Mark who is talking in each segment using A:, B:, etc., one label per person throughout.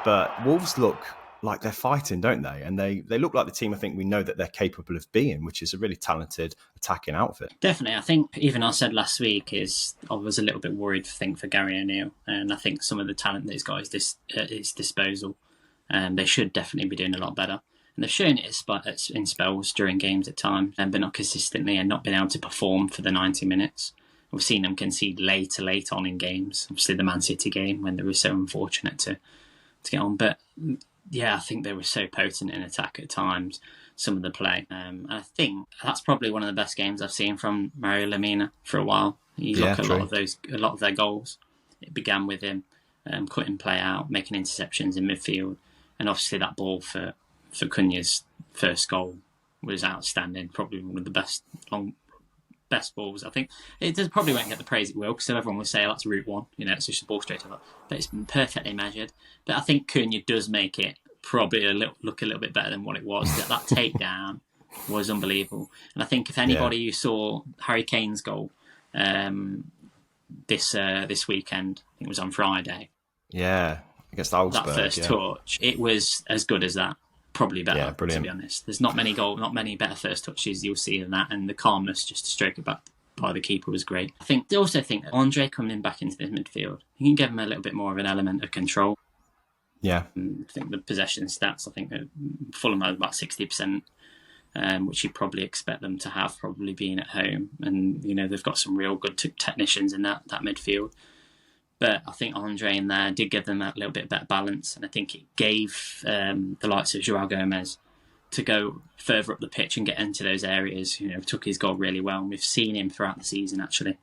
A: But Wolves look like they're fighting, don't they? And they look like the team I think we know that they're capable of being, which is a really talented attacking outfit.
B: Definitely. I think even I said last week I was a little bit worried for Gary O'Neill, and I think some of the talent that he's got at his disposal, they should definitely be doing a lot better. And they've shown it in spells during games at times, but not consistently, and not been able to perform for the 90 minutes. We've seen them concede late on in games. Obviously, the Man City game when they were so unfortunate to get on. But yeah, I think they were so potent in attack at times, some of the play. And I think that's probably one of the best games I've seen from Mario Lemina for a while. You look at a lot of their goals. It began with him cutting play out, making interceptions in midfield. And obviously that ball for Cunha's first goal was outstanding. Probably one of the best balls. I think it probably won't get the praise it will, because everyone will say, that's route one, it's just a ball straight over. But it's been perfectly measured. But I think Cunha does make it probably look a little bit better than what it was. That takedown was unbelievable. And I think if anybody who saw Harry Kane's goal this weekend, I think it was on Friday.
A: Yeah, against Augsburg.
B: That first touch, it was as good as that. Probably better, to be honest. There's not many better first touches you'll see than that, and the calmness just to stroke it back by the keeper was great. I also think that Andre coming back into the midfield, you can give him a little bit more of an element of control.
A: Yeah.
B: I think the possession stats, I think Fulham had about 60%, which you'd probably expect them to have, probably being at home. And, they've got some real good technicians in that midfield. But I think Andre in there did give them that little bit better balance. And I think it gave the likes of João Gomes to go further up the pitch and get into those areas. Took his goal really well. And we've seen him throughout the season, actually.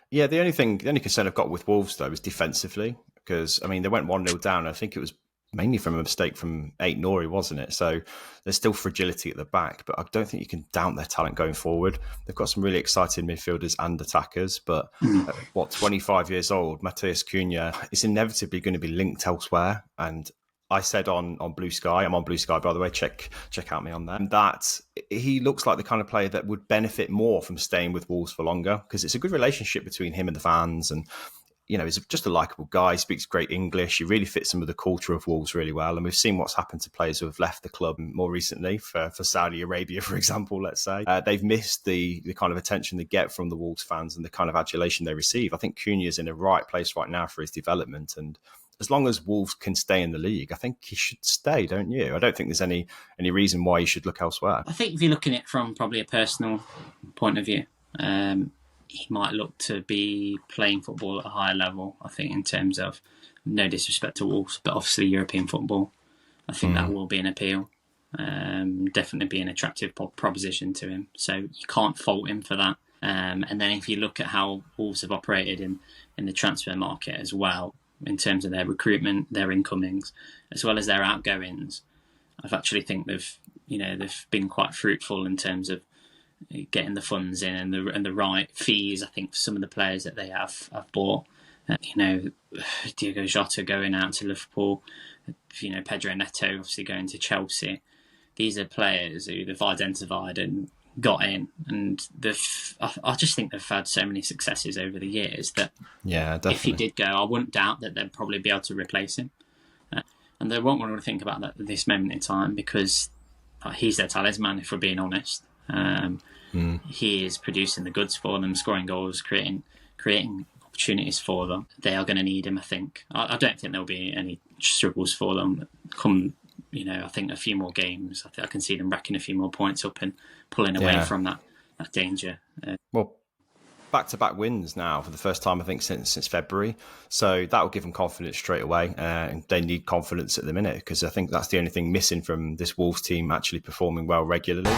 A: Yeah, the only concern I've got with Wolves, though, is defensively. Because, they went 1-0 down. I think it was mainly from a mistake from Ait-Nouri, wasn't it? So there's still fragility at the back, but I don't think you can doubt their talent going forward. They've got some really exciting midfielders and attackers, but 25 years old, Matheus Cunha is inevitably going to be linked elsewhere. And I said on Blue Sky, I'm on Blue Sky, by the way, check out me on there, that he looks like the kind of player that would benefit more from staying with Wolves for longer, because it's a good relationship between him and the fans, and he's just a likeable guy, speaks great English. He really fits some of the culture of Wolves really well. And we've seen what's happened to players who have left the club more recently, for Saudi Arabia, for example, let's say. They've missed the kind of attention they get from the Wolves fans and the kind of adulation they receive. I think Cunha's in the right place right now for his development. And as long as Wolves can stay in the league, I think he should stay, don't you? I don't think there's any reason why he should look elsewhere.
B: I think if you're looking at it from probably a personal point of view, he might look to be playing football at a higher level, I think, in terms of, no disrespect to Wolves, but obviously European football. I think that will be an appeal. Definitely be an attractive proposition to him. So you can't fault him for that. And then if you look at how Wolves have operated in the transfer market as well, in terms of their recruitment, their incomings, as well as their outgoings, I actually think they've been quite fruitful in terms of getting the funds in and the right fees. I think for some of the players that they have bought, Diogo Jota going out to Liverpool, Pedro Neto obviously going to Chelsea. These are players who they've identified and got in, and I just think they've had so many successes over the years that if he did go, I wouldn't doubt that they'd probably be able to replace him. And they won't want to think about that at this moment in time, because he's their talisman, if we're being honest. He is producing the goods for them, scoring goals, creating opportunities for them. They are going to need him, I think. I don't think there'll be any struggles for them come, I think a few more games. I can see them racking a few more points up and pulling away from that danger.
A: Well, back-to-back wins now for the first time, I think, since February. So that will give them confidence straight away. And they need confidence at the minute, because I think that's the only thing missing from this Wolves team actually performing well regularly.